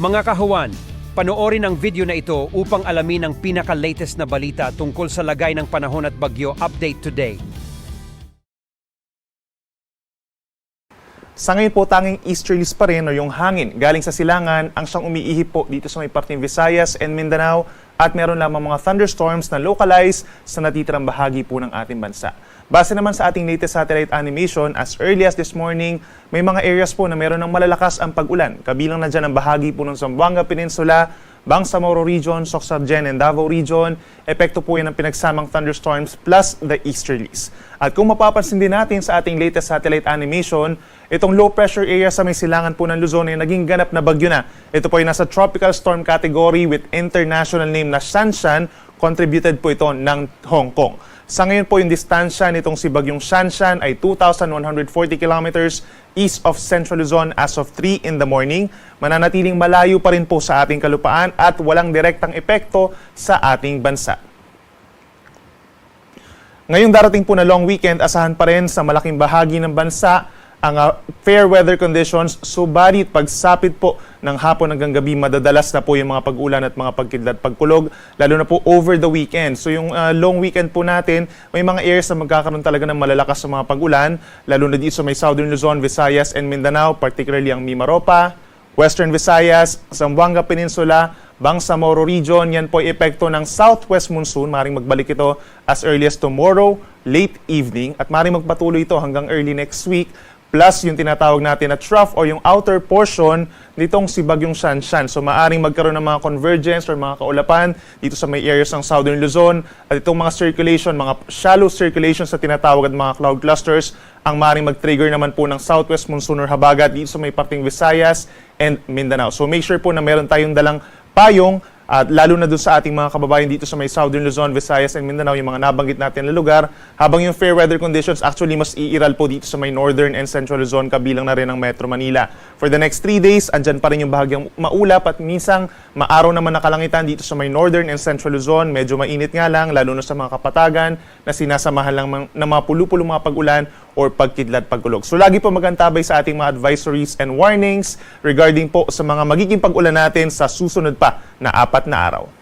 Mga kahuwan, panoorin ang video na ito upang alamin ang pinaka-latest na balita tungkol sa lagay ng panahon at bagyo update today. Sa ngayon po, tanging easterlies pa rin o yung hangin galing sa silangan ang siyang umiihip po dito sa may parteng Visayas and Mindanao at meron lamang mga thunderstorms na localized sa natitirang bahagi po ng ating bansa. Base naman sa ating latest satellite animation, as early as this morning, may mga areas po na meron ng malalakas ang pag-ulan. Kabilang na dyan ang bahagi po ng Zamboanga Peninsula, Bangsamoro Region, Sorsogon and Davao Region. Epekto po yan ng pinagsamang thunderstorms plus the easterlies. At kung mapapansin din natin sa ating latest satellite animation, itong low pressure area sa may silangan po ng Luzon ay naging ganap na bagyo na. Ito po ay nasa tropical storm category with international name na Shanshan. Contributed po ito ng Hong Kong. Sa ngayon po yung distansya nitong si Bagyong Shanshan ay 2,140 kilometers east of Central Luzon as of 3 in the morning. Mananatiling malayo pa rin po sa ating kalupaan at walang direktang epekto sa ating bansa. Ngayong darating po na long weekend, asahan pa rin sa malaking bahagi ng bansa ang fair weather conditions, subalit pagsapit po ng hapon hanggang gabi, madadalas na po yung mga pag-ulan at mga pagkidlat, pagkulog, lalo na po over the weekend. So yung long weekend po natin, may mga areas na magkakaroon talaga ng malalakas sa mga pag-ulan, lalo na dito sa may Southern Luzon, Visayas and Mindanao, particularly ang Mimaropa, Western Visayas, Zamboanga Peninsula, Bangsamoro Region. Yan po ay epekto ng southwest monsoon. Maring magbalik ito as early as tomorrow, late evening, at maring magpatuloy ito hanggang early next week. Plus yung tinatawag natin na trough o yung outer portion nitong si Bagyong Shanshan. So maaring magkaroon ng mga convergence or mga kaulapan dito sa may areas ng Southern Luzon. At itong mga circulation, mga shallow circulation sa tinatawag at mga cloud clusters, ang maaring mag-trigger naman po ng southwest monsoon or habagat dito sa may parteng Visayas and Mindanao. So make sure po na meron tayong dalang payong at lalo na doon sa ating mga kababayan dito sa may Southern Luzon, Visayas and Mindanao, yung mga nabanggit natin na lugar, habang yung fair weather conditions actually mas iiral po dito sa may Northern and Central Luzon, kabilang na rin ang Metro Manila. For the next 3 days, andyan pa rin yung bahagyang maulap at minsang maaraw naman na kalangitan dito sa may Northern and Central Luzon. Medyo mainit nga lang, lalo na sa mga kapatagan na sinasamahan lang ng mga pulu-pulong mga pag-ulan or pagkidlat, pagkulog. So lagi po magantabay sa ating mga advisories and warnings regarding po sa mga magiging pag-ulan natin sa susunod pa na 4 na araw.